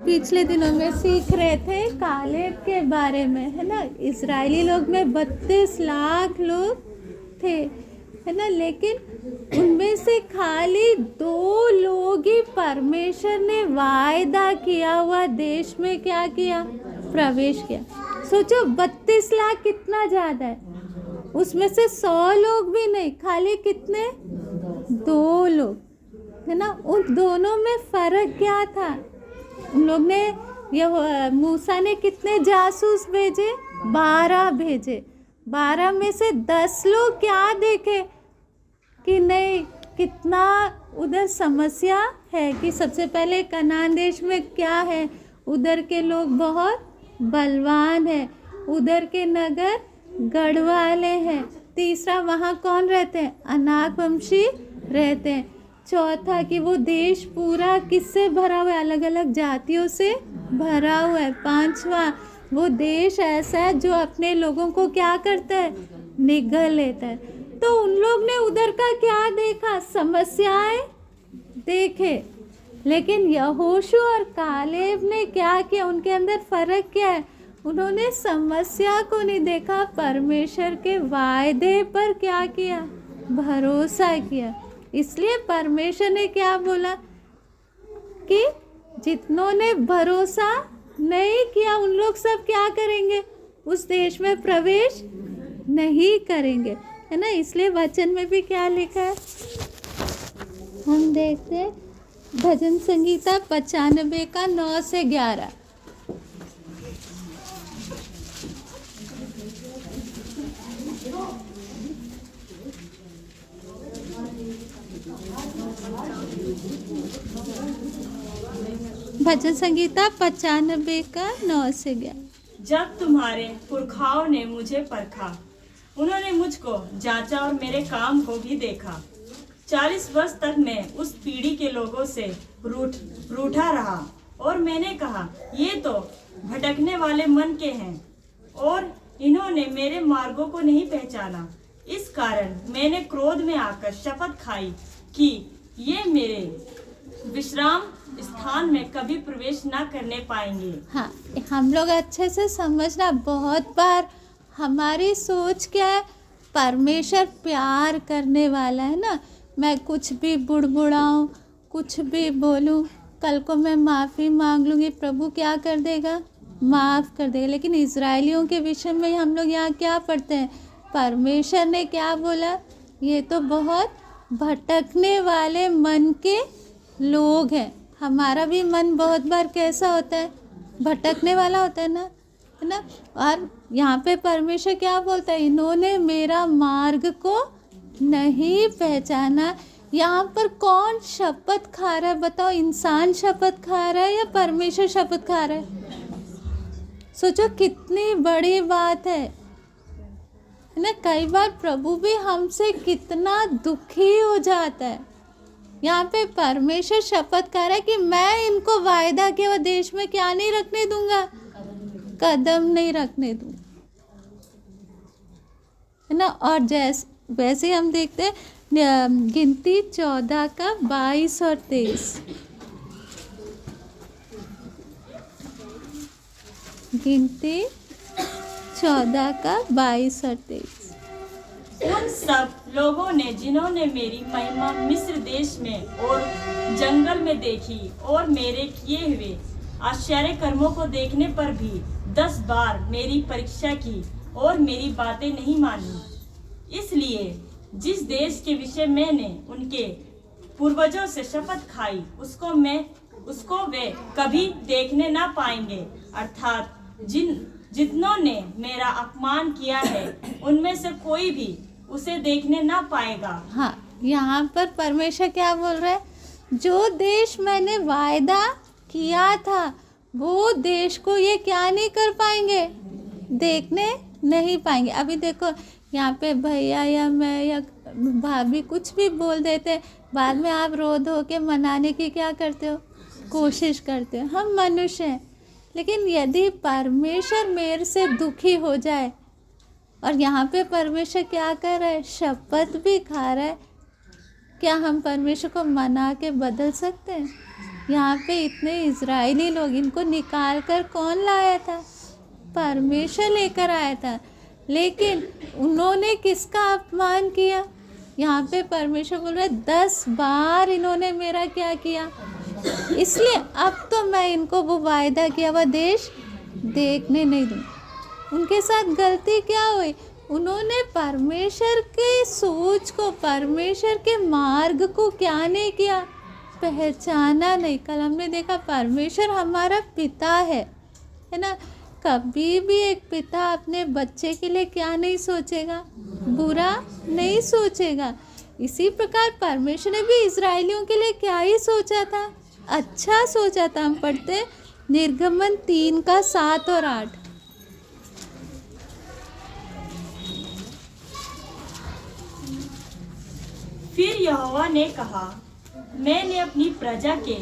पिछले दिनों में सीख रहे थे कालेब के बारे में, है ना। इजरायली लोग में 32 लाख लोग थे, है ना, लेकिन उनमें से खाली 2 लोग ही परमेश्वर ने वायदा किया हुआ देश में क्या किया, प्रवेश किया। सोचो 32 लाख कितना ज़्यादा है, उसमें से 100 लोग भी नहीं, खाली कितने, 2 लोग, है ना। उन दोनों में फ़र्क क्या था? उन लोग ने, ये मूसा ने कितने जासूस भेजे, 12 भेजे। 12 में से 10 लोग क्या देखे कि नहीं, कितना उधर समस्या है कि सबसे पहले कनान देश में क्या है, उधर के लोग बहुत बलवान है, उधर के नगर गढ़ वाले हैं। तीसरा, वहाँ कौन रहते हैं, अनाक वंशी रहते हैं। चौथा कि वो देश पूरा किससे भरा हुआ है, अलग अलग जातियों से भरा हुआ है। पांचवा, वो देश ऐसा है जो अपने लोगों को क्या करता है, निगल लेता है। तो उन लोग ने उधर का क्या देखा, समस्याएं देखे, लेकिन यहोशू और कालेब ने क्या किया, उनके अंदर फर्क क्या है, उन्होंने समस्या को नहीं देखा, परमेश्वर के वायदे पर क्या किया, भरोसा किया। इसलिए परमेश्वर ने क्या बोला कि जितनों ने भरोसा नहीं किया उन लोग सब क्या करेंगे, उस देश में प्रवेश नहीं करेंगे, है ना। इसलिए वचन में भी क्या लिखा है, हम देखते हैं भजन संगीता 95 का 9 से 11। भजन संगीता 95 का 9 से 11। जब तुम्हारे पुरखाओं ने मुझे परखा, उन्होंने मुझको जांचा और मेरे काम को भी देखा। 40 वर्ष तक मैं उस पीढ़ी के लोगों से रूठा रहा और मैंने कहा, ये तो भटकने वाले मन के हैं और इन्होंने मेरे मार्गों को नहीं पहचाना। इस कारण मैंने क्रोध में आकर शपथ खाई कि ये मेरे विश्राम स्थान में कभी प्रवेश ना करने पाएंगे। हाँ, हम लोग अच्छे से समझना, बहुत बार हमारी सोच क्या है, परमेश्वर प्यार करने वाला है ना, मैं कुछ भी बुड़बुड़ाऊँ, कुछ भी बोलूँ, कल को मैं माफ़ी मांग लूँगी, प्रभु क्या कर देगा, माफ़ कर देगा। लेकिन इजरायलियों के विषय में हम लोग यहाँ क्या पढ़ते हैं, परमेश्वर ने क्या बोला, ये तो बहुत भटकने वाले मन के लोग हैं। हमारा भी मन बहुत बार कैसा होता है, भटकने वाला होता है ना, है ना। और यहाँ पे परमेश्वर क्या बोलता है, इन्होंने मेरा मार्ग को नहीं पहचाना। यहाँ पर कौन शपथ खा रहा है, बताओ, इंसान शपथ खा रहा है या परमेश्वर शपथ खा रहा है? सोचो कितनी बड़ी बात है ना। कई बार प्रभु भी हमसे कितना दुखी हो जाता है। यहाँ पे परमेश्वर शपथ कर रहा है कि मैं इनको वायदा के वो देश में क्या नहीं रखने दूंगा, कदम नहीं रखने दूंगा, है ना। और वैसे हम देखते हैं गिनती 14 का 22 और 23। गिनती 14 का 22 और 23। उन सब लोगों ने जिन्होंने मेरी महिमा मिस्र देश में और जंगल में देखी और मेरे किए हुए आश्चर्य कर्मों को देखने पर भी 10 बार मेरी परीक्षा की और मेरी बातें नहीं मानी। इसलिए जिस देश के विषय मैंने उनके पूर्वजों से शपथ खाई उसको वे कभी देखने ना पाएंगे, अर्थात जितनों ने मेरा अपमान किया है उनमें से कोई भी उसे देखने ना पाएगा। हाँ, यहाँ पर परमेश्वर क्या बोल रहा है, जो देश मैंने वायदा किया था वो देश को ये क्या नहीं कर पाएंगे, देखने नहीं पाएंगे। अभी देखो यहाँ पे भैया या मैं या भाभी कुछ भी बोल देते हैं, बाद में आप रो धो के मनाने की क्या करते हो, कोशिश करते हो। हम मनुष्य हैं, लेकिन यदि परमेश्वर मेरे से दुखी हो जाए, और यहाँ पे परमेश्वर क्या कर रहा है, शपथ भी खा रहा है, क्या हम परमेश्वर को मना के बदल सकते हैं? यहाँ पे इतने इजरायली लोग, इनको निकाल कर कौन लाया था? परमेश्वर लेकर आया था। लेकिन उन्होंने किसका अपमान किया? यहाँ पे परमेश्वर बोल रहा है 10 बार इन्होंने मेरा क्या किया, इसलिए अब तो मैं इनको वो वायदा किया हुआ देश देखने नहीं दूँ। उनके साथ गलती क्या हुई? उन्होंने परमेश्वर के सोच को, परमेश्वर के मार्ग को क्या नहीं किया? पहचाना नहीं। कल हमने देखा परमेश्वर हमारा पिता है ना। कभी भी एक पिता अपने बच्चे के लिए क्या नहीं सोचेगा? बुरा नहीं सोचेगा। इसी प्रकार परमेश्वर ने भी इजरायलियों के लिए क्या ही सोचा था? अच्छा सोचा था। हम पढ़ते निर्गमन 3 का 7 और 8। फिर यहोवा ने कहा, मैंने अपनी प्रजा के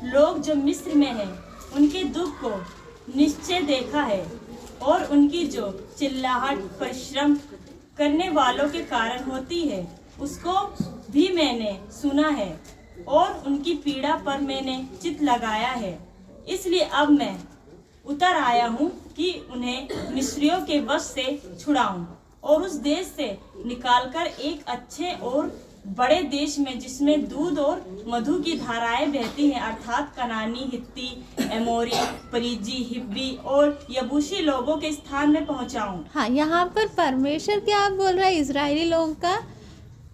लोग जो मिस्र में हैं उनके दुख को निश्चय देखा है, और उनकी जो चिल्लाहट परिश्रम करने वालों के कारण होती है उसको भी मैंने सुना है, और उनकी पीड़ा पर मैंने चित्त लगाया है। इसलिए अब मैं उतर आया हूँ कि उन्हें मिस्रियों के वश से छुड़ाऊं और उस देश से निकालकर एक अच्छे और बड़े देश में, जिसमें दूध और मधु की धाराएं बहती हैं, अर्थात कनानी, हित्ती, एमोरी, परिजी, हिब्बी और यबूसी लोगों के स्थान में पहुंचाऊं। हाँ, यहाँ पर परमेश्वर क्या बोल रहा है? इजरायली लोगों का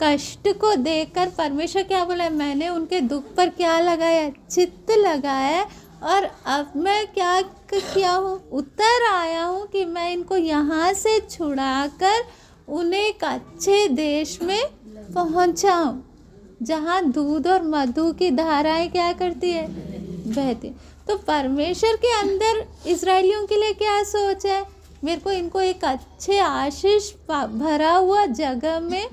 कष्ट को देखकर परमेश्वर क्या बोला है? मैंने उनके दुख पर क्या लगाया? चित्त लगाया। और अब मैं क्या किया हूँ? उतर आया हूँ कि मैं इनको यहाँ से छुड़ाकर उन्हें एक अच्छे देश में पहुँचाऊँ, जहाँ दूध और मधु की धाराएं क्या करती है? बहती। तो परमेश्वर के अंदर इजरायलियों के लिए क्या सोच है? मेरे को इनको एक अच्छे आशीष भरा हुआ जगह में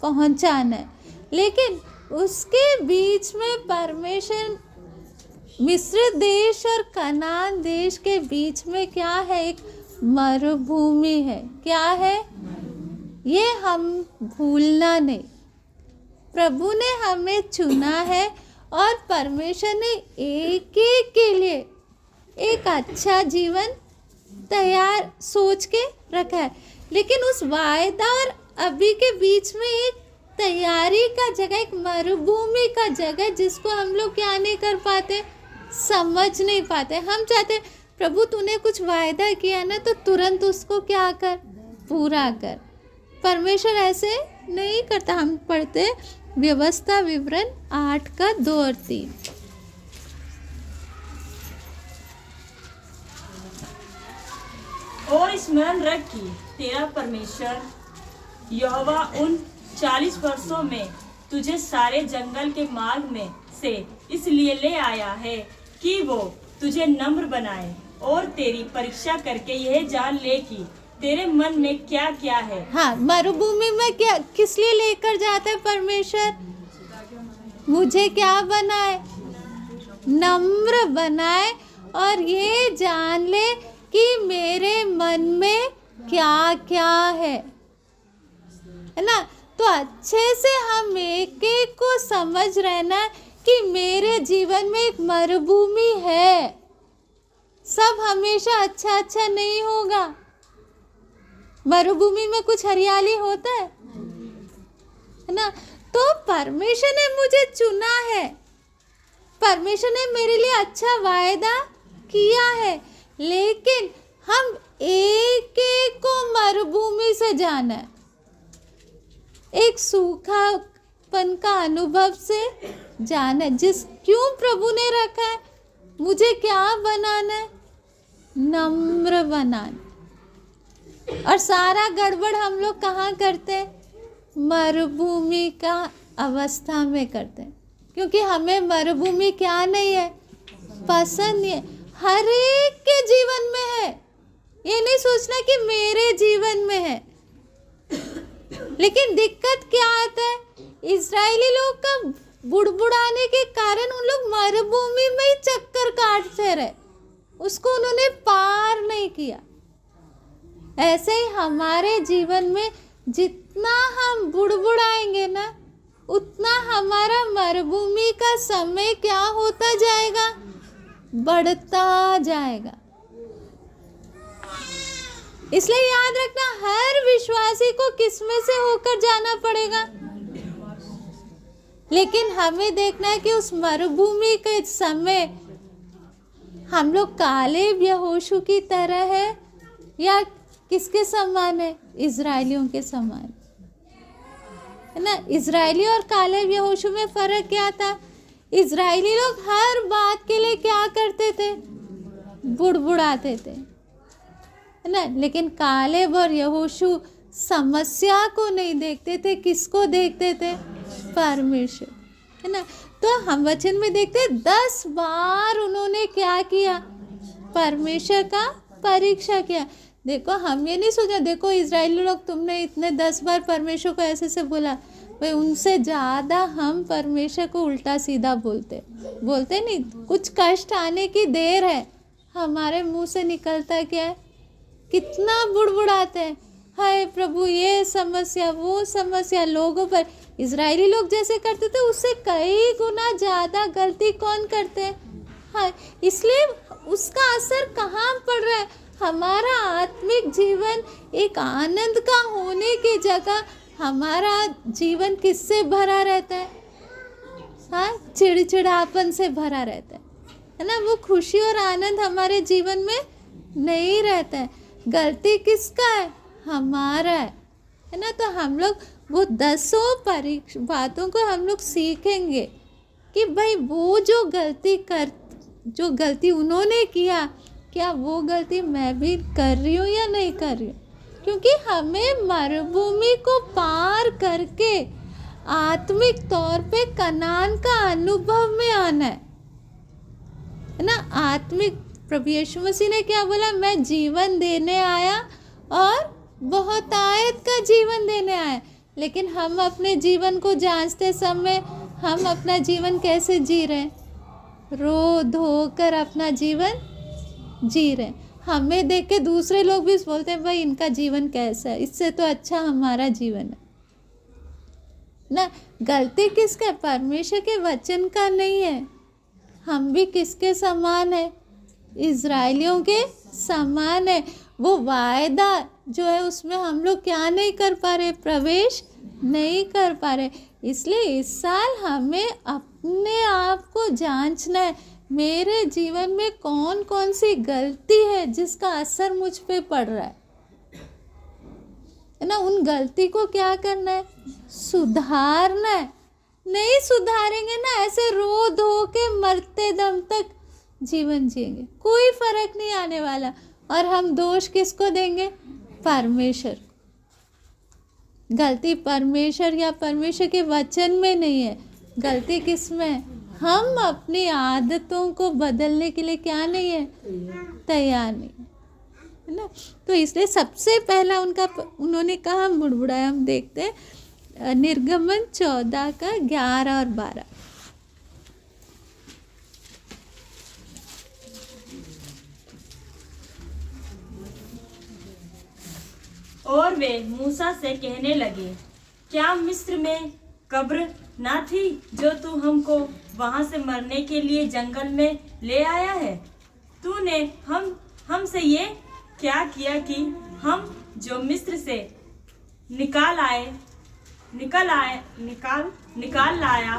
पहुँचाना है। लेकिन उसके बीच में परमेश्वर मिस्र देश और कनान देश के बीच में क्या है? एक मरुभूमि है। क्या है? ये हम भूलना नहीं। प्रभु ने हमें चुना है और परमेश्वर ने एक एक के लिए एक अच्छा जीवन तैयार सोच के रखा है। लेकिन उस वायदा और अभी के बीच में एक तैयारी का जगह, एक मरुभूमि का जगह, जिसको हम लोग क्या नहीं कर पाते? समझ नहीं पाते। हम चाहते प्रभु तूने कुछ वायदा किया ना, तो तुरंत उसको क्या कर? पूरा कर। परमेश्वर ऐसे नहीं करता। हम पढ़ते व्यवस्था विवरण 8 का 2 और 3। और स्मरण रख कि तेरा परमेश्वर यहोवा उन 40 वर्षों में तुझे सारे जंगल के मार्ग में से इसलिए ले आया है कि वो तुझे नम्र बनाए और तेरी परीक्षा करके यह जान ले कि तेरे मन में क्या क्या है। हाँ, मरुभूमि में क्या किस लिए लेकर जाता है परमेश्वर? मुझे क्या बनाए? नम्र बनाए, और ये जान ले कि मेरे मन में क्या क्या है ना। तो अच्छे से हम एक एक को समझ रहना कि मेरे जीवन में एक मरुभूमि है। सब हमेशा अच्छा अच्छा नहीं होगा। मरुभूमि में कुछ हरियाली होता है ना। तो परमेश्वर ने मुझे चुना है, परमेश्वर ने मेरे लिए अच्छा वायदा किया है, लेकिन हम एक एक को मरुभूमि से जाना है। एक सूखापन का अनुभव से जाना है। क्यों प्रभु ने रखा है? मुझे क्या बनाना है? नम्र बनाना। और सारा गड़बड़ हम लोग कहाँ करते हैं? मरुभूमि का अवस्था में करते हैं। क्योंकि हमें मरुभूमि क्या नहीं है? पसंद नहीं है। हर एक के जीवन में है। ये नहीं सोचना कि मेरे जीवन में है। लेकिन दिक्कत क्या आता है? इजरायली लोग का बुड़बुड़ाने के कारण उन लोग मरुभूमि में ही चक्कर काटते रहे, उसको उन्होंने पार नहीं किया। ऐसे ही हमारे जीवन में जितना हम बुड़बुड़ाएंगे ना, उतना हमारा मरुभूमि का समय क्या होता जाएगा, बढ़ता जाएगा। इसलिए याद रखना, हर विश्वासी को किसमें से होकर जाना पड़ेगा। लेकिन हमें देखना है कि उस मरुभूमि के समय हम लोग कालेब यहोशू की तरह है या किसके समान है, इजरायलियों के समान, है ना। इजरायली और कालेब यहोशू में फर्क क्या था? इजरायली लोग हर बात के लिए क्या करते थे, बुड़बुड़ाते थे, है ना। लेकिन कालेब और यहोशू समस्या को नहीं देखते थे, किसको देखते थे, परमेश्वर, है ना। तो हम वचन में देखते 10 बार उन्होंने क्या किया, परमेश्वर का परीक्षा किया। देखो, हम ये नहीं सोचा, देखो इजरायली लोग तुमने इतने 10 बार परमेश्वर को ऐसे से बोला, भाई उनसे ज़्यादा हम परमेश्वर को उल्टा सीधा बोलते नहीं। कुछ कष्ट आने की देर है, हमारे मुंह से निकलता क्या है, कितना बुड़बुड़ाते हैं, हाय प्रभु ये समस्या वो समस्या लोगों पर। इजरायली लोग जैसे करते थे उससे कई गुना ज़्यादा गलती कौन करते हैं, हाँ। इसलिए उसका असर कहाँ पड़ रहा है, हमारा आत्मिक जीवन एक आनंद का होने की जगह हमारा जीवन किससे भरा रहता है, हाँ, चिड़चिड़ापन से भरा रहता है ना। वो खुशी और आनंद हमारे जीवन में नहीं रहता है। गलती किसका है, हमारा है ना। तो हम लोग वो 10 बातों को हम लोग सीखेंगे कि भाई वो जो गलती उन्होंने किया, क्या वो गलती मैं भी कर रही हूँ या नहीं कर रही हूँ। क्योंकि हमें मरुभूमि को पार करके आत्मिक तौर पे कनान का अनुभव में आना है ना। आत्मिक प्रभु यीशु मसीह ने क्या बोला, मैं जीवन देने आया और बहुतायत का जीवन देने आया। लेकिन हम अपने जीवन को जांचते समय हम अपना जीवन कैसे जी रहे हैं, रो धो कर अपना जीवन जी रहे हैं। हमें देख के दूसरे लोग भी बोलते हैं भाई इनका जीवन कैसा है, इससे तो अच्छा हमारा जीवन है ना। गलती किसका है, परमेश्वर के वचन का नहीं है। हम भी किसके समान है, इजरायलियों के समान है। वो वायदा जो है उसमें हम लोग क्या नहीं कर पा रहे, प्रवेश नहीं कर पा रहे। इसलिए इस साल हमें अपने आप को जांचना है, मेरे जीवन में कौन कौन सी गलती है जिसका असर मुझ पे पड़ रहा है ना। उन गलती को क्या करना है, सुधारना है। नहीं सुधारेंगे ना, ऐसे रो धो के मरते दम तक जीवन जिएंगे, कोई फर्क नहीं आने वाला। और हम दोष किसको देंगे, परमेश्वर। गलती परमेश्वर या परमेश्वर के वचन में नहीं है, गलती किस में है, हम अपनी आदतों को बदलने के लिए क्या नहीं है, तैयार नहीं है ना। तो इसलिए सबसे पहला उन्होंने कहा बुड़बुड़ाया। हम देखते हैं निर्गमन 14 का 11 और 12। और वे मूसा से कहने लगे, क्या मिस्र में कब्र ना थी जो तू हमको वहां से मरने के लिए जंगल में ले आया है? तूने हमसे ये क्या किया कि हम जो मिस्र से निकाल लाया,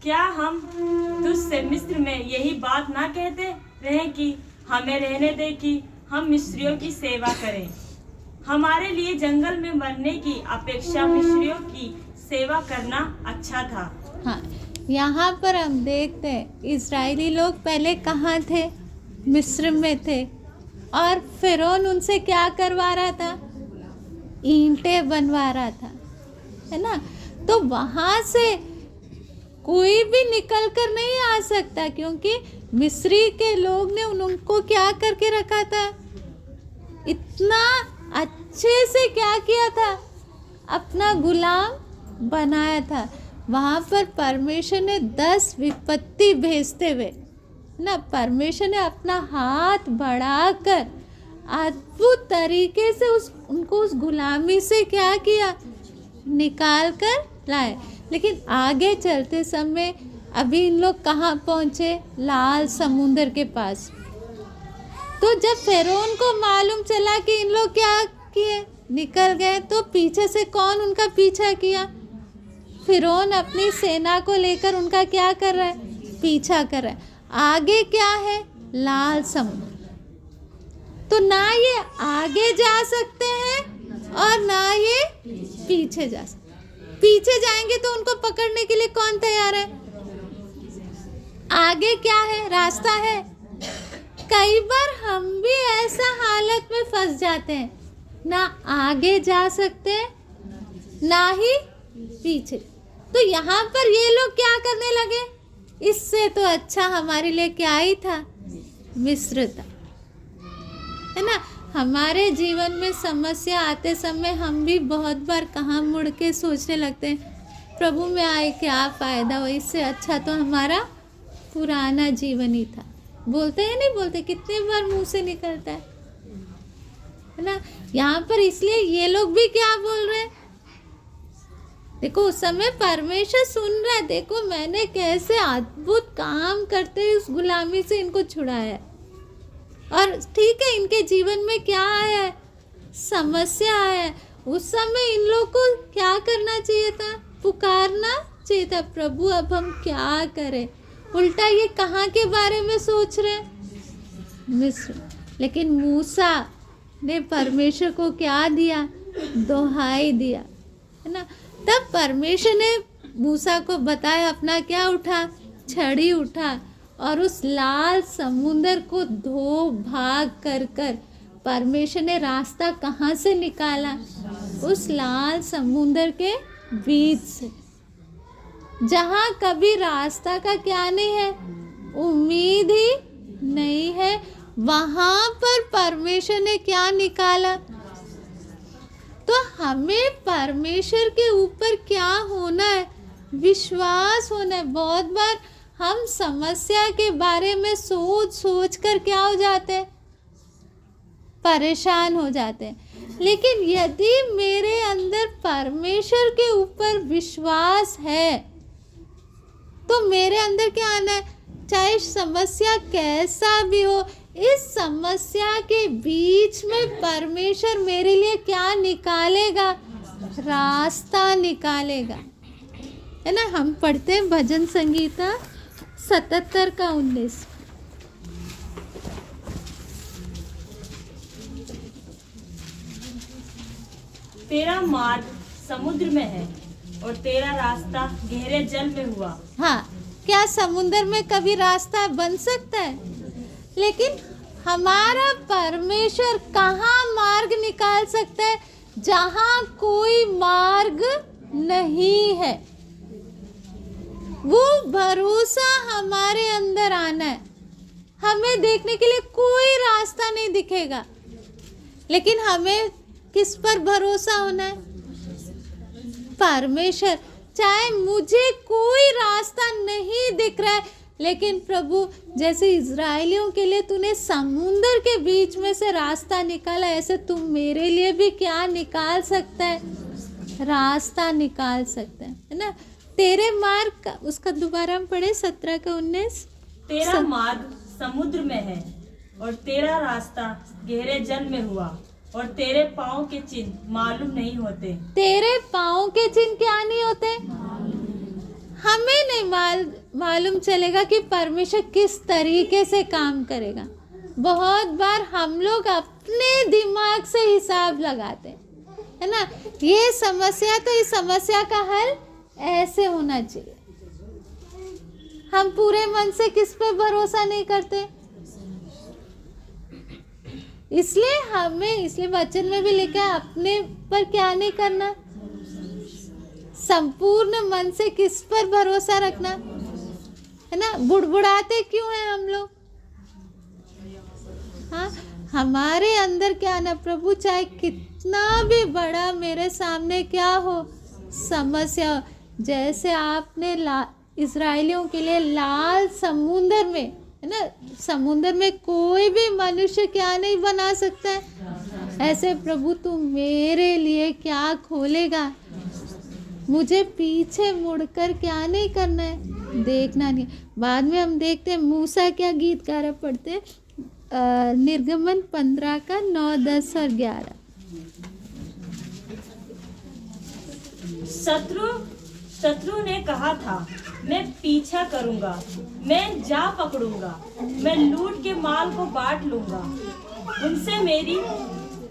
क्या हम तुझसे मिस्र में यही बात ना कहते रहे कि हमें रहने दे कि हम मिस्रियों की सेवा करें? हमारे लिए जंगल में मरने की अपेक्षा मिस्रियों की सेवा करना अच्छा था। हाँ, यहाँ पर हम देखते हैं इजरायली लोग पहले कहाँ थे, मिस्र में थे। और फिरौन उनसे क्या करवा रहा था, ईंटें बनवा रहा था, है ना। तो वहाँ से कोई भी निकल कर नहीं आ सकता, क्योंकि मिस्री के लोग ने उनको क्या करके रखा था, इतना अच्छे से क्या किया था, अपना गुलाम बनाया था। वहाँ पर परमेश्वर ने 10 विपत्ति भेजते हुए ना, परमेश्वर ने अपना हाथ बढ़ाकर अद्भुत तरीके से उनको उस गुलामी से क्या किया, निकाल कर लाए। लेकिन आगे चलते समय अभी इन लोग कहाँ पहुँचे? लाल समुंदर के पास। तो जब फिरौन को मालूम चला कि इन लोग क्या किए, निकल गए, तो पीछे से कौन उनका पीछा किया? फिरौन अपनी सेना को लेकर उनका क्या कर रहा है? पीछा कर रहा है। आगे क्या है? लाल समुद्र। तो ना ये आगे जा सकते हैं और ना ये पीछे जा सकते। पीछे जाएंगे तो उनको पकड़ने के लिए कौन तैयार है? आगे क्या है? रास्ता है। कई बार हम भी ऐसा हालत में फंस जाते हैं, ना आगे जा सकते ना ही पीछे। तो यहाँ पर ये लोग क्या करने लगे? इससे तो अच्छा हमारे लिए क्या ही था? मिस्र था, है ना। हमारे जीवन में समस्या आते समय हम भी बहुत बार कहाँ मुड़ के सोचने लगते हैं, प्रभु में आए क्या फ़ायदा हो, इससे अच्छा तो हमारा पुराना जीवन ही था। बोलते हैं नहीं बोलते? कितने बार मुंह से निकलता है ना। यहाँ पर इसलिए ये लोग भी क्या बोल रहे हैं? देखो उस समय परमेश्वर सुन रहा है, देखो मैंने कैसे अद्भुत काम करते हुए उस गुलामी से इनको छुड़ाया। और ठीक है, इनके जीवन में क्या आया है? समस्या आया है। उस समय इन लोग को क्या करना चाहिए था? पुकारना चाहिए था, प्रभु अब हम क्या करें। उल्टा ये कहाँ के बारे में सोच रहे हैं? मिस्र। लेकिन मूसा ने परमेश्वर को क्या दिया? दोहाई दिया, है ना। तब परमेश्वर ने मूसा को बताया, अपना क्या उठा? छड़ी उठा और उस लाल समुंदर को दो भाग कर कर परमेश्वर ने रास्ता कहाँ से निकाला? उस लाल समुंदर के बीच से, जहाँ कभी रास्ता का क्या नहीं है? उम्मीद ही नहीं है, वहाँ पर परमेश्वर ने क्या निकाला? तो हमें परमेश्वर के ऊपर क्या होना है? विश्वास होना है। बहुत बार हम समस्या के बारे में सोच सोच कर क्या हो जाते हैं? परेशान हो जाते हैं। लेकिन यदि मेरे अंदर परमेश्वर के ऊपर विश्वास है तो मेरे अंदर क्या आना है? चाहे समस्या कैसा भी हो, इस समस्या के बीच में परमेश्वर मेरे लिए क्या निकालेगा? रास्ता निकालेगा, है ना। हम पढ़ते हैं भजन संगीता 77 का 19। तेरा मार्ग समुद्र में है और तेरा रास्ता गहरे जल में हुआ। हाँ, क्या समुद्र में कभी रास्ता बन सकता है? लेकिन हमारा परमेश्वर कहाँ मार्ग निकाल सकता है? जहाँ कोई मार्ग नहीं है। वो भरोसा हमारे अंदर आना है। हमें देखने के लिए कोई रास्ता नहीं दिखेगा, लेकिन हमें किस पर भरोसा होना है? परमेश्वर। चाहे मुझे कोई रास्ता नहीं दिख रहा है, लेकिन प्रभु जैसे इजरायलियों के लिए तूने समुंदर के बीच में से रास्ता निकाला, ऐसे तुम मेरे लिए भी क्या निकाल सकता है? रास्ता निकाल सकता है ना। तेरे मार्ग का, उसका दोबारा हम पढ़े 17 का 19। तेरा मार्ग समुद्र में है और तेरा रास्ता गहरे जल में हुआ और तेरे पाँव के चिन्ह मालूम नहीं होते। तेरे पाँव के चिन्ह क्या नहीं होते? हमें नहीं मालूम चलेगा कि परमेश्वर किस तरीके से काम करेगा। बहुत बार हम लोग अपने दिमाग से हिसाब लगाते हैं, है ना। ये समस्या, तो इस समस्या का हल ऐसे होना चाहिए। हम पूरे मन से किस पे भरोसा नहीं करते। इसलिए वचन में भी लिखा है, अपने पर क्या नहीं करना? संपूर्ण मन से किस पर भरोसा रखना, है ना। बुड़बुड़ाते क्यों हैं हम लोग? हाँ, हमारे अंदर क्या ना, प्रभु चाहे कितना भी बड़ा मेरे सामने क्या हो समस्या हो, जैसे आपने इजरायलियों के लिए लाल समुंदर में, है ना, समुंदर में कोई भी मनुष्य क्या नहीं बना सकता है, ऐसे प्रभु तू मेरे लिए क्या खोलेगा? मुझे पीछे मुड़कर क्या नहीं करना है, देखना नहीं। बाद में हम देखते हैं मूसा क्या गीत गा रहे, पढ़ते हैं निर्गमन 15 का 9, 10 और 11। शत्रु ने कहा था, मैं पीछा करूंगा, मैं जा पकड़ूंगा, मैं लूट के माल को बांट लूंगा,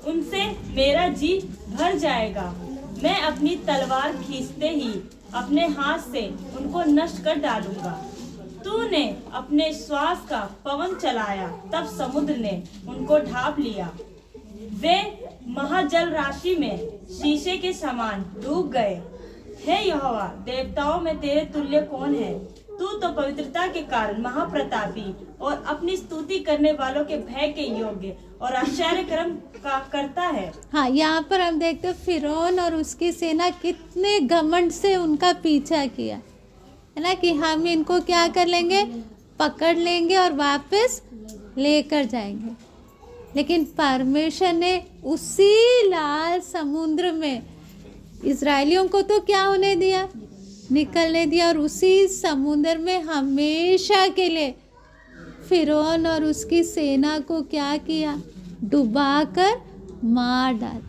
उनसे मेरा जी भर जाएगा। मैं अपनी तलवार खींचते ही अपने हाथ से उनको नष्ट कर डालूंगा। तूने अपने श्वास का पवन चलाया, तब समुद्र ने उनको ढांप लिया। वे महाजल राशि में शीशे के समान डूब गए। हे यहोवा, देवताओं में तेरे तुल्य कौन है? तू तो पवित्रता के कारण महाप्रतापी और अपनी स्तुति करने वालों के भय के योग्य और आश्चर्य कर्म का करता है। हाँ, यहाँ पर हम देखते हैं फिरौन और उसकी सेना कितने घमंड से उनका पीछा किया, है ना, कि हम इनको क्या कर लेंगे, पकड़ लेंगे और वापस लेकर जाएंगे। लेकिन परमेश्वर ने उसी लाल समुद्र में इजरायलियों को तो क्या होने दिया, निकलने दिया, और उसी समुद्र में हमेशा के लिए फिरौन और उसकी सेना को क्या किया, डुबाकर मार डाल,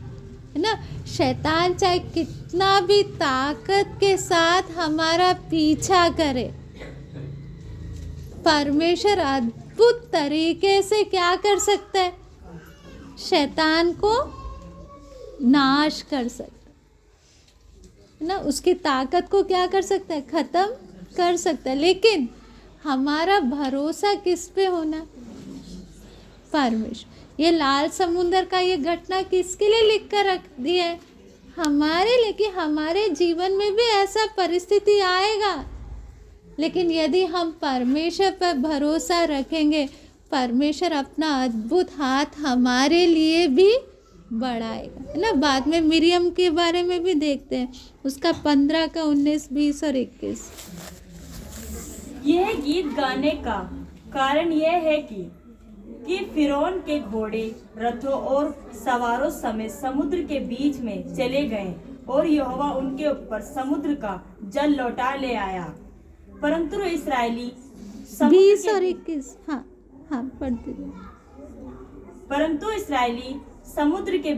है ना। शैतान चाहे कितना भी ताकत के साथ हमारा पीछा करे, परमेश्वर अद्भुत तरीके से क्या कर सकता है, शैतान को नाश कर सकता है ना, उसकी ताकत को क्या कर सकता है, खत्म कर सकता है। लेकिन हमारा भरोसा किस पे होना, परमेश्वर। ये लाल समुद्र का ये घटना किसके लिए लिख कर रख दी है, हमारे लिए, कि हमारे जीवन में भी ऐसा परिस्थिति आएगा। लेकिन यदि हम परमेश्वर पर भरोसा रखेंगे, परमेश्वर अपना अद्भुत हाथ हमारे लिए भी बढ़ाएगा, है ना। बाद में मिरियम के बारे में भी देखते हैं, उसका 15 का 19, 20 और 21। यह गीत गाने का कारण यह है कि फिरौन के घोड़े, रथों और सवारों समेत समुद्र के बीच में चले गए और यहोवा उनके ऊपर समुद्र का जल लौटा ले आया। परंतु इस्राएली 20 और 21, हाँ हाँ पढ़ते हैं। परंतु इस्राएली समुद्र के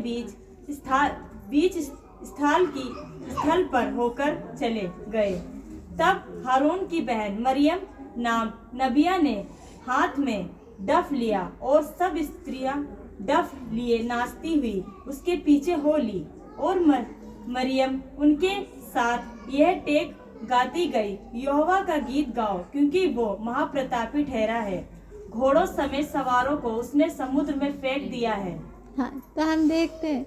स्थल पर होकर चले गए। तब हारून की बहन मरियम नाम नबिया ने हाथ में डफ लिया और सब स्त्रियां डफ लिए नाचती हुई उसके पीछे हो ली, और मरियम उनके साथ यह टेक गाती गई, यहोवा का गीत गाओ, क्योंकि वो महाप्रतापी ठहरा है। घोड़ों समेत सवारों को उसने समुद्र में फेंक दिया है। हाँ, तो हम देखते हैं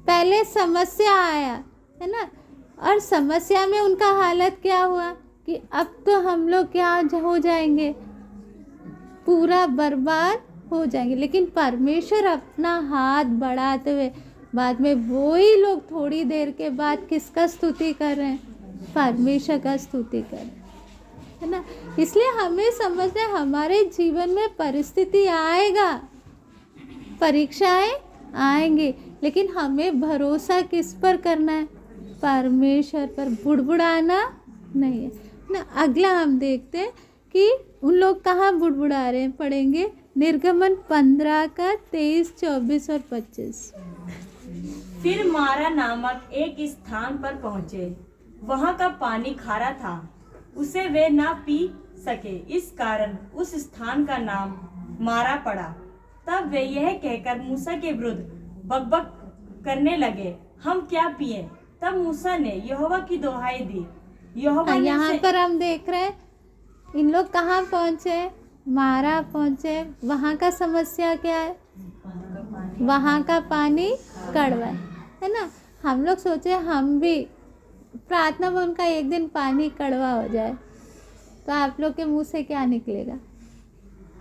पहले समस्या आया, है ना, और समस्या में उनका हालत क्या हुआ कि अब तो हम लोग क्या हो जाएंगे, पूरा बर्बाद हो जाएंगे। लेकिन परमेश्वर अपना हाथ बढ़ाते हुए बाद में वही लोग थोड़ी देर के बाद किसका स्तुति कर रहे हैं, परमेश्वर का स्तुति कर रहे हैं, है ना। इसलिए हमें समझना है हमारे जीवन में परिस्थिति आएगा, परीक्षाएं आएंगे, लेकिन हमें भरोसा किस पर करना है, परमेश्वर पर, बुड़बुड़ाना नहीं है ना। अगला हम देखते हैं कि उन लोग कहाँ बुड़बुड़ा रहे हैं, पढ़ेंगे निर्गमन 15 का 23, 24 और 25। फिर मारा नामक एक स्थान पर पहुँचे, वहाँ का पानी खारा था, उसे वे ना पी सके, इस कारण उस स्थान का नाम मारा पड़ा। तब वे यह कहकर मूसा के विरुद्ध बकबक करने लगे, हम क्या पिए? तब मूसा ने यहोवा की दुहाई दी। यहोवा ने यहाँ पर हम देख रहे हैं इन लोग कहाँ पहुँचे, मारा पहुँचे। वहाँ का समस्या क्या है, वहाँ का पानी कड़वा है ना। हम लोग सोचे हम भी प्रार्थना में उनका एक दिन पानी कड़वा हो जाए, तो आप लोग के मुंह से क्या निकलेगा।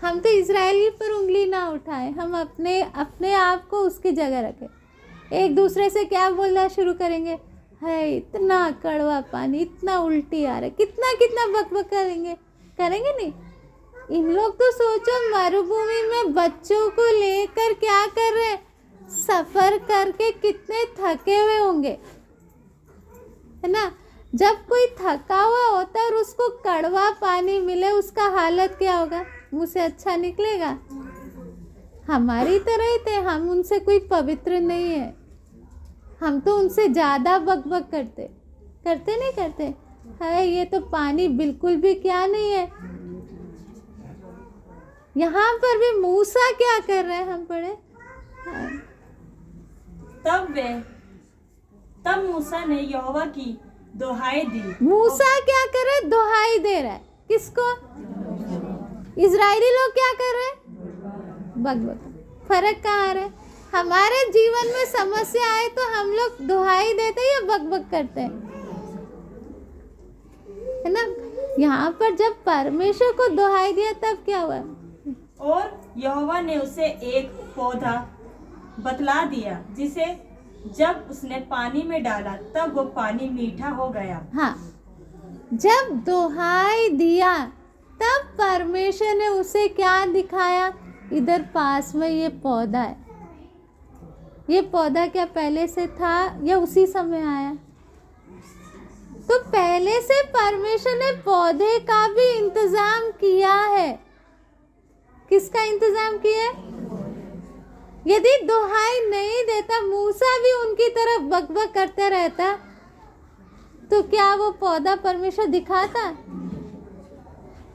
हम तो इजरायली पर उंगली ना उठाए, हम अपने आप को उसकी जगह रखें। एक दूसरे से क्या बोलना शुरू करेंगे, है इतना कड़वा पानी, इतना उल्टी आ रहा है, कितना कितना बकबक करेंगे नहीं। इन लोग तो सोचो मरुभूमि में बच्चों को लेकर क्या कर रहे हैं, सफ़र करके कितने थके हुए होंगे, है ना। जब कोई थका हुआ होता है और उसको कड़वा पानी मिले, उसका हालत क्या होगा? मुँह से अच्छा निकलेगा? हमारी तरह ही थे, हम उनसे कोई पवित्र नहीं है। हम तो उनसे ज़्यादा बकबक करते नहीं करते? है ये तो पानी बिल्कुल भी क्या नहीं है। यहाँ पर भी मूसा क्या कर रहे हैं हम पढ़े। तब मूसा ने यहोवा की दुहाई दी। मूसा क्या कर रहे? दुहाई दे रहा है। किसको? इजरायली लोग क्या कर रहे हैं? बकबक। फर्क कहाँ आ रहा है? हमारे जीवन में समस्या आए तो हम लोग दुहाई देते हैं या बकबक करते हैं, है ना। यहाँ पर जब परमेश्वर को दुहाई दिया तब क्या हुआ? और यहोवा ने उसे एक पौधा बतला दिया, जिसे जब उसने पानी में डाला तब वो पानी मीठा हो गया। हाँ, जब दुहाई दिया तब परमेश्वर ने उसे क्या दिखाया? इधर पास में ये पौधा है। ये पौधा क्या पहले से था या उसी समय आया? तो पहले से परमेश्वर ने पौधे का भी इंतजाम किया है। किसका इंतजाम किया है? यदि दुहाई नहीं देता, मूसा भी उनकी तरफ बकबक करते रहता, तो क्या वो पौधा परमेश्वर दिखाता?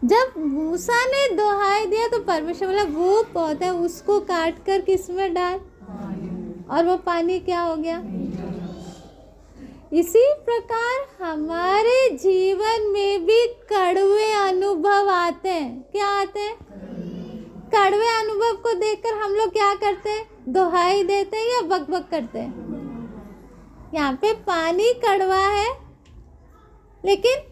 जब मूसा ने दुहाई दिया तो परमेश्वर बोला वो पौधा उसको काट कर किस में डाल, और वो पानी क्या हो गया? इसी प्रकार हमारे जीवन में भी कड़वे अनुभव आते हैं। क्या आते हैं? कड़वे अनुभव को देखकर हम लोग क्या करते हैं? दुहाई देते हैं या बकबक करते हैं? यहाँ पे पानी कड़वा है, लेकिन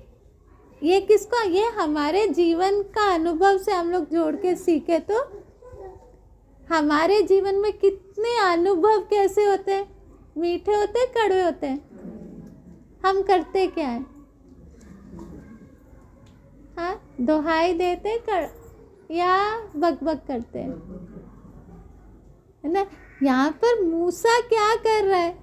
ये किसका? ये हमारे जीवन का अनुभव से हम लोग जोड़ के सीखे तो हमारे जीवन में कितने अनुभव कैसे होते हैं? मीठे होते हैं, कड़वे होते हैं। हम करते क्या है? हाँ, दुहाई देते या बकबक करते हैं, है ना। यहाँ पर मूसा क्या कर रहा है?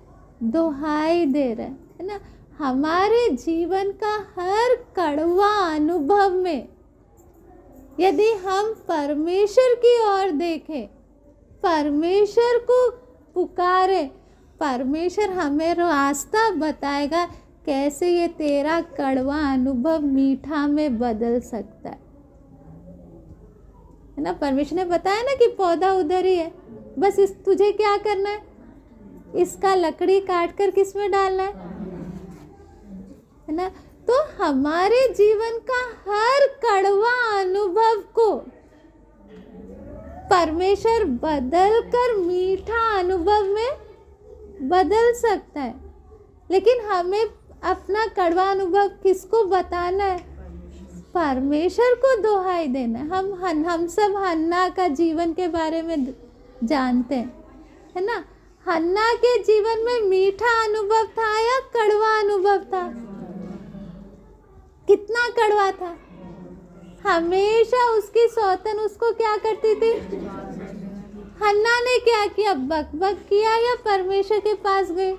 दुहाई दे रहा है ना। हमारे जीवन का हर कड़वा अनुभव में यदि हम परमेश्वर की ओर देखें, परमेश्वर को पुकारे, परमेश्वर हमें रास्ता बताएगा कैसे ये तेरा कड़वा अनुभव मीठा में बदल सकता है ना। परमेश्वर ने बताया ना कि पौधा उधर ही है, बस तुझे क्या करना है? इसका लकड़ी काट कर किस में डालना है ना। तो हमारे जीवन का हर कड़वा अनुभव को परमेश्वर बदल कर मीठा अनुभव में बदल सकता है, लेकिन हमें अपना कड़वा अनुभव किसको बताना है? परमेश्वर को दुहाई देना है। हम सब हन्ना का जीवन के बारे में जानते हैं, है ना। हन्ना के जीवन में मीठा अनुभव था या कड़वा अनुभव था? कितना कड़वा था। हमेशा उसकी सौतन उसको क्या करती थी? हन्ना ने क्या किया? बकबक किया या परमेश्वर के पास गए?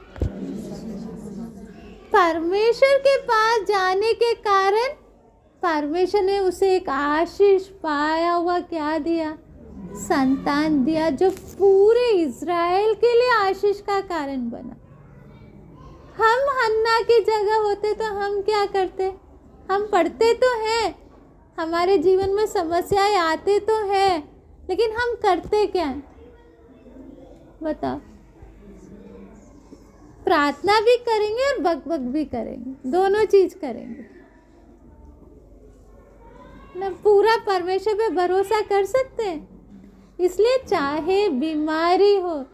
परमेश्वर के पास जाने के कारण परमेश्वर ने उसे एक आशीष पाया हुआ क्या दिया? संतान दिया, जो पूरे इज़राइल के लिए आशीष का कारण बना। हम हन्ना की जगह होते तो हम क्या करते? हम पढ़ते तो हैं, हमारे जीवन में समस्याएं आते तो हैं, लेकिन हम करते क्या हैं? बताओ। प्रार्थना भी करेंगे और बकबक भी करेंगे, दोनों चीज करेंगे ना। पूरा परमेश्वर पे भरोसा कर सकते हैं। इसलिए चाहे बीमारी हो,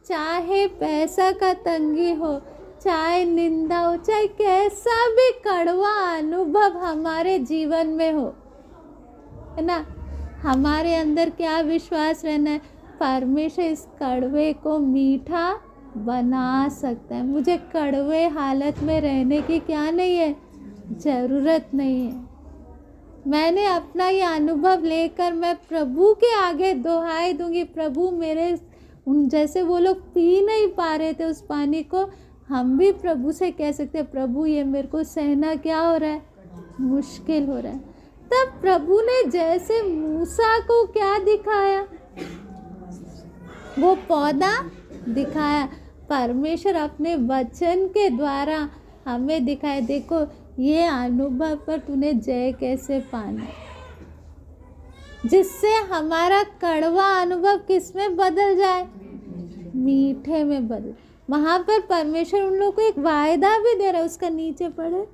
चाहे पैसा का तंगी हो, चाहे निंदा हो, चाहे कैसा भी कड़वा अनुभव हमारे जीवन में हो, है ना, हमारे अंदर क्या विश्वास रहना है? परमेश्वर इस कड़वे को मीठा बना सकता है। मुझे कड़वे हालत में रहने की क्या नहीं है? ज़रूरत नहीं है। मैंने अपना ये अनुभव लेकर मैं प्रभु के आगे दुहाई दूंगी, प्रभु मेरे जैसे वो लोग पी नहीं पा रहे थे उस पानी को, हम भी प्रभु से कह सकते हैं, प्रभु ये मेरे को सहना क्या हो रहा है, मुश्किल हो रहा है। तब प्रभु ने जैसे मूसा को क्या दिखाया, वो पौधा दिखाया। परमेश्वर अपने वचन के द्वारा हमें दिखाए, देखो ये अनुभव पर तूने जय कैसे पाना, जिससे हमारा कड़वा अनुभव किस में बदल जाए, मीठे में बदल। वहाँ पर परमेश्वर उन लोगों को एक वायदा भी दे रहा है, उसका नीचे पढ़े।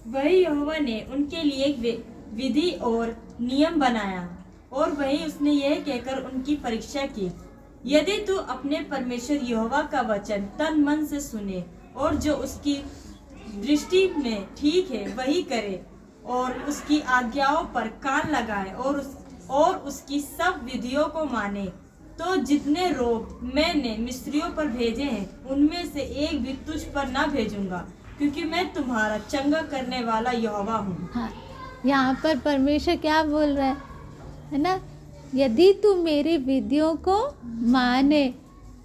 वही यहोवा ने उनके लिए एक विधि और नियम बनाया, और वही उसने यह कहकर उनकी परीक्षा की, यदि तू अपने परमेश्वर यहोवा का वचन तन मन से सुने और जो उसकी दृष्टि में ठीक है वही करे, और उसकी आज्ञाओं पर कान लगाए और उसकी सब विधियों को माने, तो जितने रोग मैंने मिस्रियों पर भेजे हैं उनमें से एक भी तुझ पर ना भेजूंगा, क्योंकि मैं तुम्हारा चंगा करने वाला यहोवा हूँ। हाँ, यहाँ पर परमेश्वर क्या बोल रहा है ना, यदि तू मेरी विधियों को माने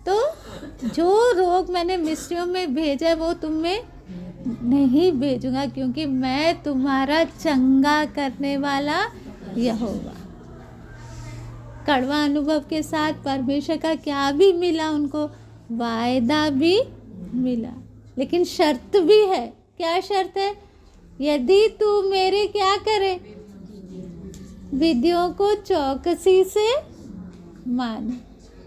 तो जो रोग मैंने मिस्रियों में भेजा वो तुम में नहीं भेजूंगा, क्योंकि मैं तुम्हारा चंगा करने वाला यहोवा। कड़वा अनुभव के साथ परमेश्वर का क्या भी मिला उनको, वायदा भी मिला, लेकिन शर्त भी है। क्या शर्त है, यदि तू मेरे क्या करे, विधियों को चौकसी से मान।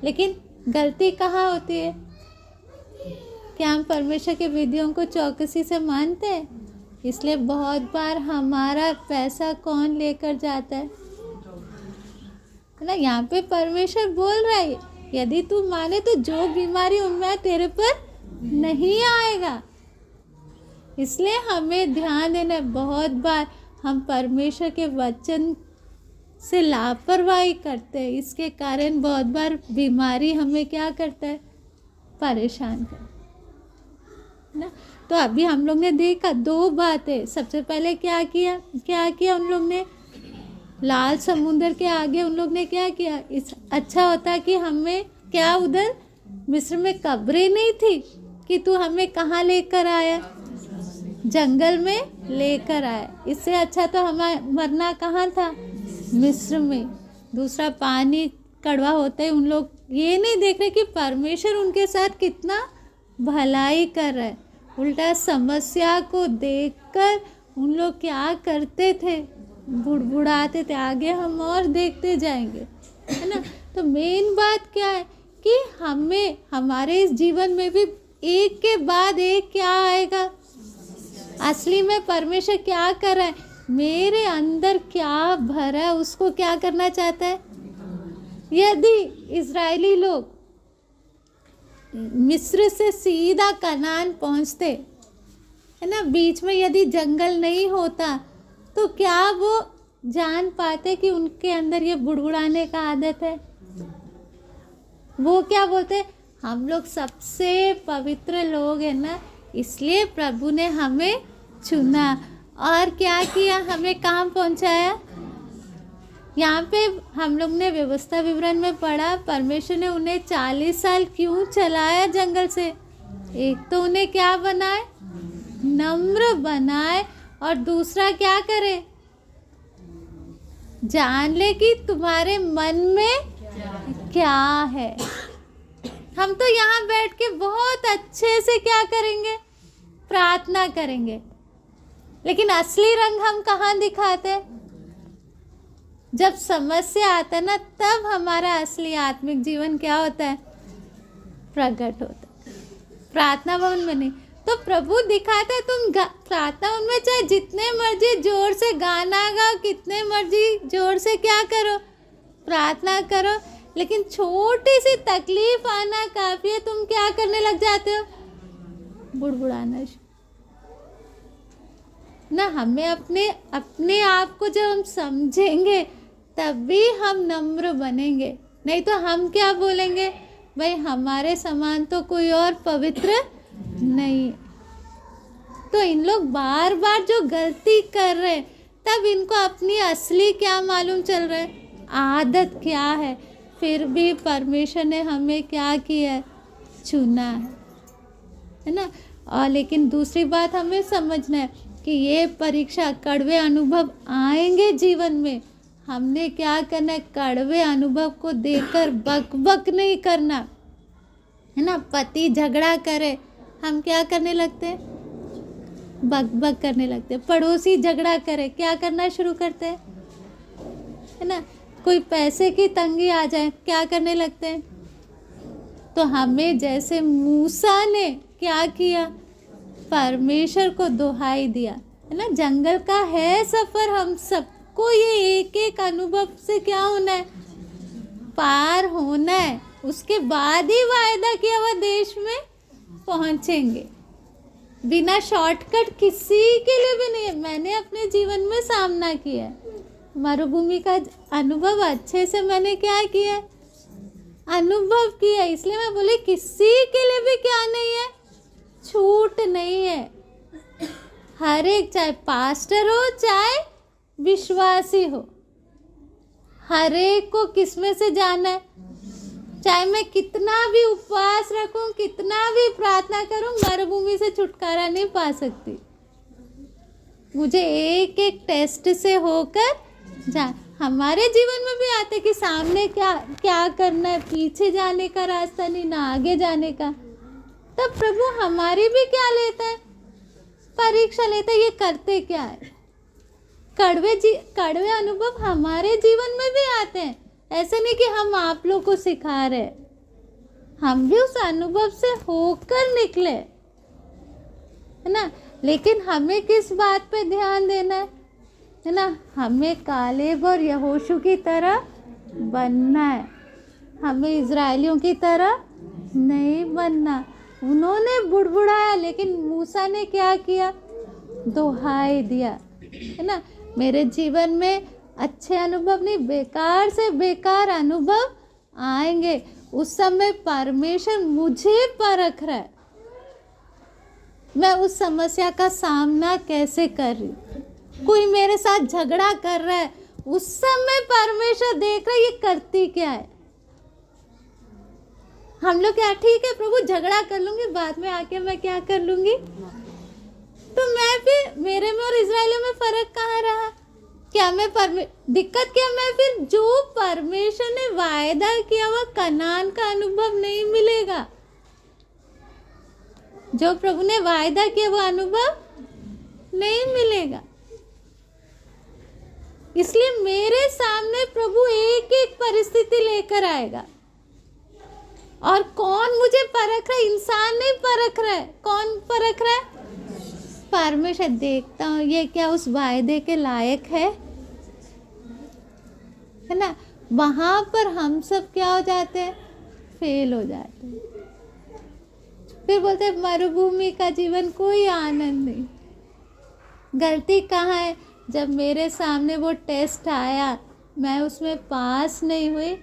लेकिन गलती कहाँ होती है, क्या हम परमेश्वर के विधियों को चौकसी से मानते हैं? इसलिए बहुत बार हमारा पैसा कौन लेकर जाता है ना। यहाँ पे परमेश्वर बोल रहा है, यदि तू माने तो जो बीमारी उनमें तेरे पर नहीं आएगा। इसलिए हमें ध्यान देना है, बहुत बार हम परमेश्वर के वचन से लापरवाही करते हैं, इसके कारण बहुत बार बीमारी हमें क्या करता है, परेशान करता है ना। तो अभी हम लोग ने देखा दो बातें। सबसे पहले क्या किया उन लोग ने, लाल समुंदर के आगे उन लोग ने क्या किया। इस अच्छा होता कि हमें क्या, उधर मिस्र में कब्रें नहीं थी कि तू हमें कहाँ लेकर आया, जंगल में लेकर आया। इससे अच्छा तो हमें मरना कहाँ था, मिस्र में। दूसरा, पानी कड़वा होता है, उन लोग ये नहीं देख रहे कि परमेश्वर उनके साथ कितना भलाई कर रहा है। उल्टा समस्या को देखकर उन लोग क्या करते थे, बुड़बुड़ाते थे। आगे हम और देखते जाएंगे, है ना। तो मेन बात क्या है कि हमें हमारे इस जीवन में भी एक के बाद एक क्या आएगा, असली में परमेश्वर क्या कर रहा है, मेरे अंदर क्या भरा है, उसको क्या करना चाहता है। यदि इजरायली लोग मिस्र से सीधा कनान पहुंचते, है ना, बीच में यदि जंगल नहीं होता तो क्या वो जान पाते कि उनके अंदर ये बुड़बुड़ाने का आदत है। वो क्या बोलते, हम लोग सबसे पवित्र लोग हैं ना, इसलिए प्रभु ने हमें चुना और क्या किया, हमें कहाँ पहुँचाया। यहाँ पे हम लोग ने व्यवस्था विवरण में पढ़ा, परमेश्वर ने उन्हें 40 साल क्यों चलाया जंगल से। एक तो उन्हें क्या बनाए, नम्र बनाए, और दूसरा क्या करे, जान ले कि तुम्हारे मन में क्या है। हम तो यहाँ बैठ के बहुत अच्छे से क्या करेंगे, प्रार्थना करेंगे, लेकिन असली रंग हम कहाँ दिखाते हैं, जब समस्या आता है ना, तब हमारा असली आत्मिक जीवन क्या होता है, प्रकट होता है। प्रार्थना भवन में नहीं। तो प्रभु दिखाता है, तुम प्रार्थना उनमें चाहे जितने मर्जी जोर से गाना गाओ, कितने मर्जी जोर से क्या करो, प्रार्थना करो, लेकिन छोटी सी तकलीफ आना काफी है, तुम क्या करने लग जाते हो, बुड़बुड़ाना ना। हमें अपने आप को जब हम समझेंगे तभी हम नम्र बनेंगे, नहीं तो हम क्या बोलेंगे, भाई हमारे समान तो कोई और पवित्र नहीं। तो इन लोग बार बार जो गलती कर रहे हैं, तब इनको अपनी असली क्या मालूम चल रहा है, आदत क्या है। फिर भी परमेश्वर ने हमें क्या किया है, चुना है। है ना। और लेकिन दूसरी बात हमें समझना है कि ये परीक्षा, कड़वे अनुभव आएंगे जीवन में, हमने क्या करना है, कड़वे अनुभव को देकर बक बक नहीं करना, है ना। पति झगड़ा करे, हम क्या करने लगते हैं, बक बक करने लगते हैं। पड़ोसी झगड़ा करे, क्या करना शुरू करते हैं, है ना। कोई पैसे की तंगी आ जाए, क्या करने लगते हैं। तो हमें जैसे मूसा ने क्या किया, परमेश्वर को दुहाई दिया, है ना। जंगल का है सफर, हम सबको ये एक एक अनुभव से क्या होना है, पार होना है। उसके बाद ही वायदा किया हुआ देश में पहुंचेंगे। बिना शॉर्टकट किसी के लिए भी नहीं है। मैंने अपने जीवन में सामना किया है, मरुभूमि का अनुभव अच्छे से मैंने क्या किया है, अनुभव किया। इसलिए मैं बोली किसी के लिए भी क्या नहीं है, छूट नहीं है। हर एक, चाहे पास्टर हो चाहे विश्वासी हो, हर एक को किसमें से जाना है। चाहे मैं कितना भी उपवास रखूं, कितना भी प्रार्थना करूं, मरुभूमि से छुटकारा नहीं पा सकती। मुझे एक एक टेस्ट से होकर जा। हमारे जीवन में भी आते कि सामने क्या क्या करना है, पीछे जाने का रास्ता नहीं, ना आगे जाने का। तब प्रभु हमारी भी क्या लेता है, परीक्षा लेता है। ये करते क्या है, कड़वे अनुभव हमारे जीवन में भी आते हैं। ऐसे नहीं कि हम आप लोग को सिखा रहे, हम भी उस अनुभव से होकर निकले, है ना। लेकिन हमें किस बात पे ध्यान देना है ना। हमें कालेब और यहोशू की तरह बनना है, हमें इजरायलियों की तरह नहीं बनना। उन्होंने बुड़बुड़ाया, लेकिन मूसा ने क्या किया, दुहाई दिया, है ना। मेरे जीवन में अच्छे अनुभव नहीं, बेकार से बेकार अनुभव आएंगे। उस समय परमेश्वर मुझे परख रहा है, मैं उस समस्या का सामना कैसे कर रही हूँ। कोई मेरे साथ झगड़ा कर रहा है, उस समय परमेश्वर देख रहा है ये करती क्या है। हम लोग क्या, ठीक है प्रभु झगड़ा कर लूंगी, बाद में आके मैं क्या कर लूंगी। तो मैं फिर, मेरे में और इजराइलियों में फर्क कहाँ रहा। क्या मैं दिक्कत क्या, मैं फिर जो परमेश्वर ने वायदा किया हुआ कनान का अनुभव नहीं मिलेगा। जो प्रभु ने वायदा किया वो अनुभव नहीं मिलेगा। इसलिए मेरे सामने प्रभु एक एक परिस्थिति लेकर आएगा। और कौन मुझे परख रहा है, इंसान नहीं परख रहा है। कौन परख रहा है, परमेश्वर। देखता हूँ ये क्या उस वायदे के लायक है ना। वहां पर हम सब क्या हो जाते हैं, फेल हो जाते हैं। फिर बोलते हैं मरुभूमि का जीवन कोई आनंद नहीं। गलती कहाँ है, जब मेरे सामने वो टेस्ट आया, मैं उसमें पास नहीं हुई।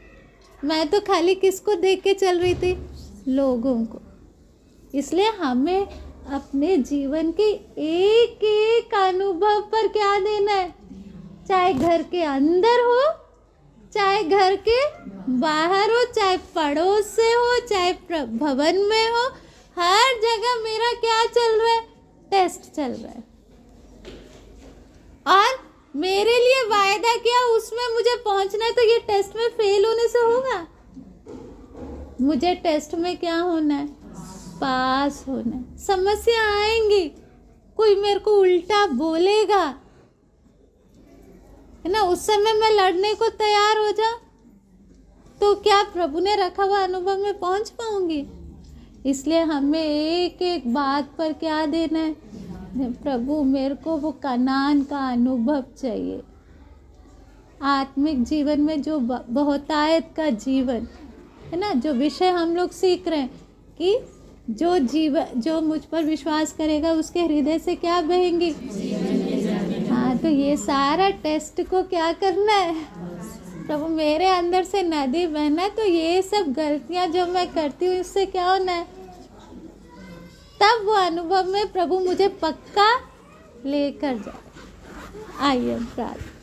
मैं तो खाली किसको देख के चल रही थी, लोगों को। इसलिए हमें अपने जीवन के एक एक अनुभव पर क्या देना है, चाहे घर के अंदर हो, चाहे घर के बाहर हो, चाहे पड़ोस से हो, चाहे भवन में हो, हर जगह मेरा क्या चल रहा है, टेस्ट चल रहा है। और मेरे लिए वायदा किया उसमें मुझे पहुंचना है, तो ये टेस्ट में फेल होने से होगा। मुझे टेस्ट में क्या होना है, पास होना है। समस्या आएंगी, कोई मेरे को उल्टा बोलेगा, है ना। उस समय मैं लड़ने को तैयार हो जा, तो क्या प्रभु ने रखा हुआ अनुभव में पहुंच पाऊंगी। इसलिए हमें एक एक बात पर क्या देना है, प्रभु मेरे को वो कनान का अनुभव चाहिए। आत्मिक जीवन में जो बहुतायत का जीवन है ना, जो विषय हम लोग सीख रहे हैं कि जो मुझ पर विश्वास करेगा उसके हृदय से क्या बहेंगी। हाँ, तो ये सारा टेस्ट को क्या करना है, प्रभु मेरे अंदर से नदी बहना है। तो ये सब गलतियां जो मैं करती हूँ इससे क्या होना है, तब वो अनुभव में प्रभु मुझे पक्का लेकर जाए। आइए प्रार्थना।